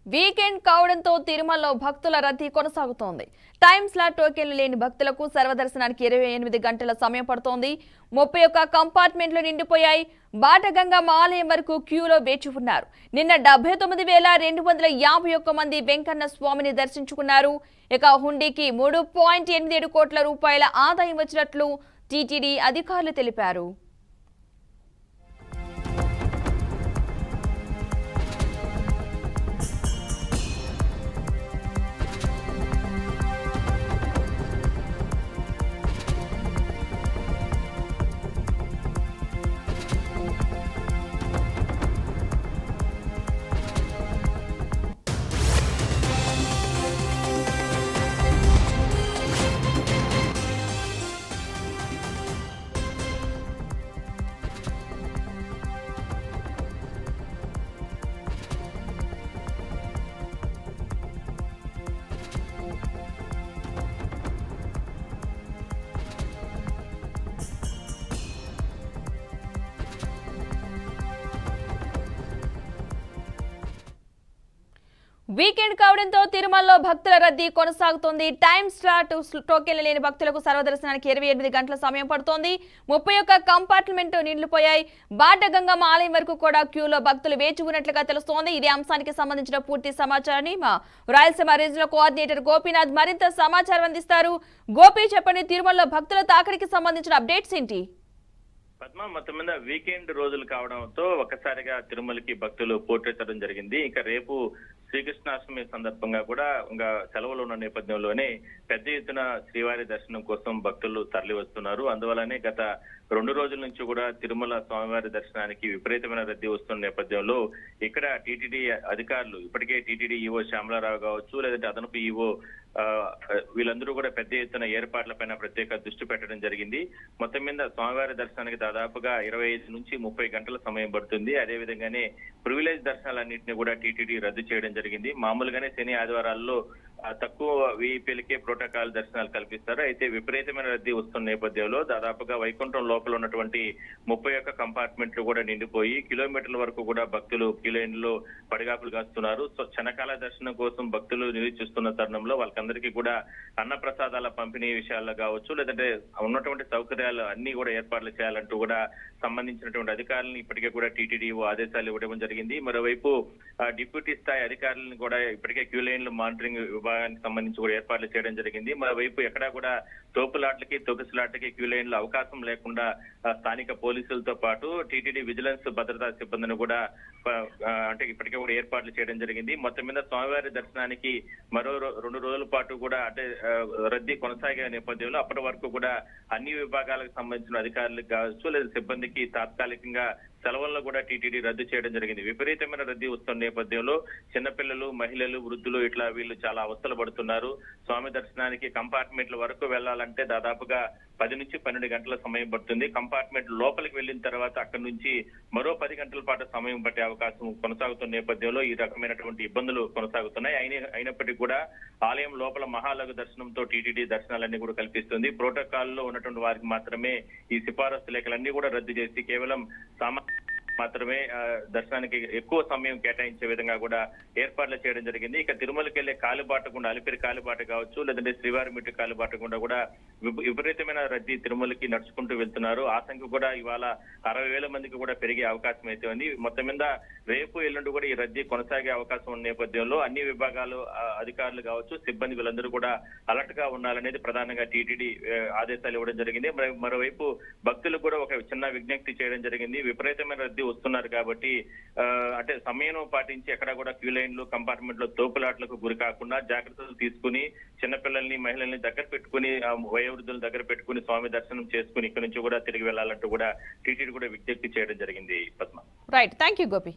Weekend కావడంతో తిరుమలలో భక్తుల రద్దీ కొనసాగుతోంది. టైం స్లాట్ టోకెన్లు లేని భక్తులకు సర్వదర్శనానికి 28 గంటల సమయం పడుతోంది. 31 కంపార్ట్మెంట్లు నిండిపోయాయి. బాటగంగా ఆలయం వరకు క్యూలో వేచి ఉన్నారు. నిన్న 79,251 మంది వెంకన్న స్వామిని దర్శించుకున్నారు. ఇక హుండీకి 3.87 కోట్ల రూపాయల ఆదాయం వచ్చినట్లు టీటీడీ అధికారులు తెలిపారు. వీకెండ్ కావడంతో తిరుమలలో భక్తుల రద్దీ కొనసాగుతోంది. టైం స్లాట్ టోకెన్లు లేని భక్తులకు సర్వదర్శనానికి 28 గంటల సమయం పడుతోంది. 31 కంపార్ట్మెంట్ నిండిపోయాయి. బాటగంగమ్మ ఆలయం వరకు కూడా క్యూలో భక్తులు వేచి ఉన్నట్లుగా తెలుస్తోంది. ఇదే అంశానికి సంబంధించిన పూర్తి సమాచారాన్ని మా రాయలసీమ రీజనల్ కోఆర్డినేటర్ గోపీనాథ్ మరింత సమాచారం అందిస్తారు. గోపి, చెప్పండి, తిరుమలలో భక్తుల తాకిడికి సంబంధించిన అప్డేట్స్ ఏంటి? పద్మ, మొత్తం మీద వీకెండ్ రోజులు కావడంతో ఒక్కసారిగా తిరుమలకి భక్తులు పోటెత్తడం జరిగింది. ఇక రేపు శ్రీకృష్ణాష్టమి సందర్భంగా కూడా ఇంకా సెలవులు ఉన్న నేపథ్యంలోనే పెద్ద ఎత్తున శ్రీవారి దర్శనం కోసం భక్తులు తరలి వస్తున్నారు. అందువల్లనే గత 2 రోజుల నుంచి కూడా తిరుమల స్వామివారి దర్శనానికి విపరీతమైన రద్దీ వస్తున్న నేపథ్యంలో ఇక్కడ టీటీడీ అధికారులు ఇప్పటికే టీటీడీ ఈవో శ్యామలారావు కావచ్చు, లేదంటే అదనపు ఈవో వీళ్ళందరూ కూడా పెద్ద ఎత్తున ఏర్పాట్లపైన ప్రత్యేక దృష్టి పెట్టడం జరిగింది. మొత్తం మీద స్వామివారి దర్శనానికి దాదాపుగా 25 నుంచి 30 గంటల సమయం పడుతుంది. అదేవిధంగానే ప్రివిలేజ్ దర్శనాలన్నింటినీ కూడా టీటీడీ రద్దు చేయడం జరిగింది. మామూలుగానే శని ఆదివారాల్లో తక్కువ వీఐపీలకే ప్రోటోకాల్ దర్శనాలు కల్పిస్తారు. అయితే విపరీతమైన రద్దీ వస్తున్న నేపథ్యంలో దాదాపుగా వైకుంఠం లోపల ఉన్నటువంటి 31 కంపార్ట్మెంట్లు కూడా నిండిపోయి కిలోమీటర్ల వరకు కూడా భక్తులు క్యూ లైన్లో పడిగాపులు కాస్తున్నారు. సో క్షణకాల దర్శనం కోసం భక్తులు నిరీక్షిస్తున్న తరుణంలో వాళ్ళకందరికీ కూడా అన్న ప్రసాదాల పంపిణీ విషయాల్లో కావచ్చు, లేదంటే ఉన్నటువంటి సౌకర్యాలు అన్ని కూడా ఏర్పాట్లు చేయాలంటూ కూడా సంబంధించినటువంటి అధికారులను ఇప్పటికే కూడా టీటీడీ ఆదేశాలు ఇవ్వడం జరిగింది. మరోవైపు డిప్యూటీ స్థాయి అధికారులను కూడా ఇప్పటికే క్యూ లైన్లు మానిటరింగ్ విభాగానికి సంబంధించి కూడా ఏర్పాట్లు చేయడం జరిగింది. మరోవైపు ఎక్కడా కూడా తోపులాట్లకి తొక్కిసలాట్లకి క్యూ లైన్లు అవకాశం లేకుండా స్థానిక పోలీసులతో పాటు టీటీడీ విజిలెన్స్ భద్రతా సిబ్బందిని కూడా అంటే ఇప్పటికే కూడా ఏర్పాట్లు చేయడం జరిగింది. మొత్తం మీద స్వామివారి దర్శనానికి మరో 2 రోజుల పాటు కూడా అంటే రద్దీ కొనసాగే నేపథ్యంలో అప్పటి వరకు కూడా అన్ని విభాగాలకు సంబంధించిన అధికారులకు కావచ్చు లేదా సిబ్బందికి తాత్కాలికంగా సెలవులను కూడా టీటీడీ రద్దు చేయడం జరిగింది. విపరీతమైన రద్దీ వస్తున్న నేపథ్యంలో చిన్నపిల్లలు, మహిళలు, వృద్ధులు ఇట్లా వీళ్ళు చాలా అవస్థలు పడుతున్నారు. స్వామి దర్శనానికి కంపార్ట్మెంట్ల వరకు వెళ్లాలంటే దాదాపుగా 10 నుంచి 12 గంటల సమయం పడుతుంది. కంపార్ట్మెంట్ లోపలికి వెళ్లిన తర్వాత అక్కడి నుంచి మరో 10 గంటల పాటు సమయం పట్టే అవకాశం కొనసాగుతున్న నేపథ్యంలో ఈ రకమైనటువంటి ఇబ్బందులు కొనసాగుతున్నాయి. అయినప్పటికీ కూడా ఆలయం లోపల మహాలఘు దర్శనంతో టీటీడీ దర్శనాలన్నీ కూడా కల్పిస్తుంది. ప్రోటోకాల్లో ఉన్నటువంటి వారికి మాత్రమే ఈ సిఫారసు లేఖలన్నీ కూడా రద్దు చేసి కేవలం మాత్రమే దర్శనానికి ఎక్కువ సమయం కేటాయించే విధంగా కూడా ఏర్పాట్లు చేయడం జరిగింది. ఇక తిరుమలకి వెళ్లే కాలిబాట గుండా అలిపిరి కాలిబాట కావచ్చు, లేదంటే శ్రీవారి మెట్టు కాలిబాట గుండా కూడా విపరీతమైన రద్దీ తిరుమలకి నడుచుకుంటూ వెళ్తున్నారు. ఆ సంఖ్య కూడా ఇవాళ 60,000 మందికి కూడా పెరిగే అవకాశం అయితే ఉంది. మొత్తం మీద రేపు ఎల్లుండి కూడా ఈ రద్దీ కొనసాగే అవకాశం ఉన్న నేపథ్యంలో అన్ని విభాగాలు అధికారులు కావచ్చు, సిబ్బంది వీళ్ళందరూ కూడా అలర్ట్ గా ఉండాలనేది ప్రధానంగా టీటీడీ ఆదేశాలు ఇవ్వడం జరిగింది. మరోవైపు భక్తులకు కూడా ఒక చిన్న విజ్ఞప్తి చేయడం జరిగింది. విపరీతమైన రద్దీ వస్తున్నారు కాబట్టి అంటే సమయం పాటించి ఎక్కడ కూడా క్యూ లైన్లు కంపార్ట్మెంట్ లో తోపులాట్లకు గురి కాకుండా జాగ్రత్తలు తీసుకుని చిన్నపిల్లల్ని మహిళల్ని దగ్గర పెట్టుకుని వయోవృద్ధులను దగ్గర పెట్టుకుని స్వామి దర్శనం చేసుకుని ఇక్కడ నుంచి కూడా తిరిగి వెళ్లాలంటూ కూడా టీటీడీ కూడా విజ్ఞప్తి చేయడం జరిగింది. Padma, right, thank you Gopi.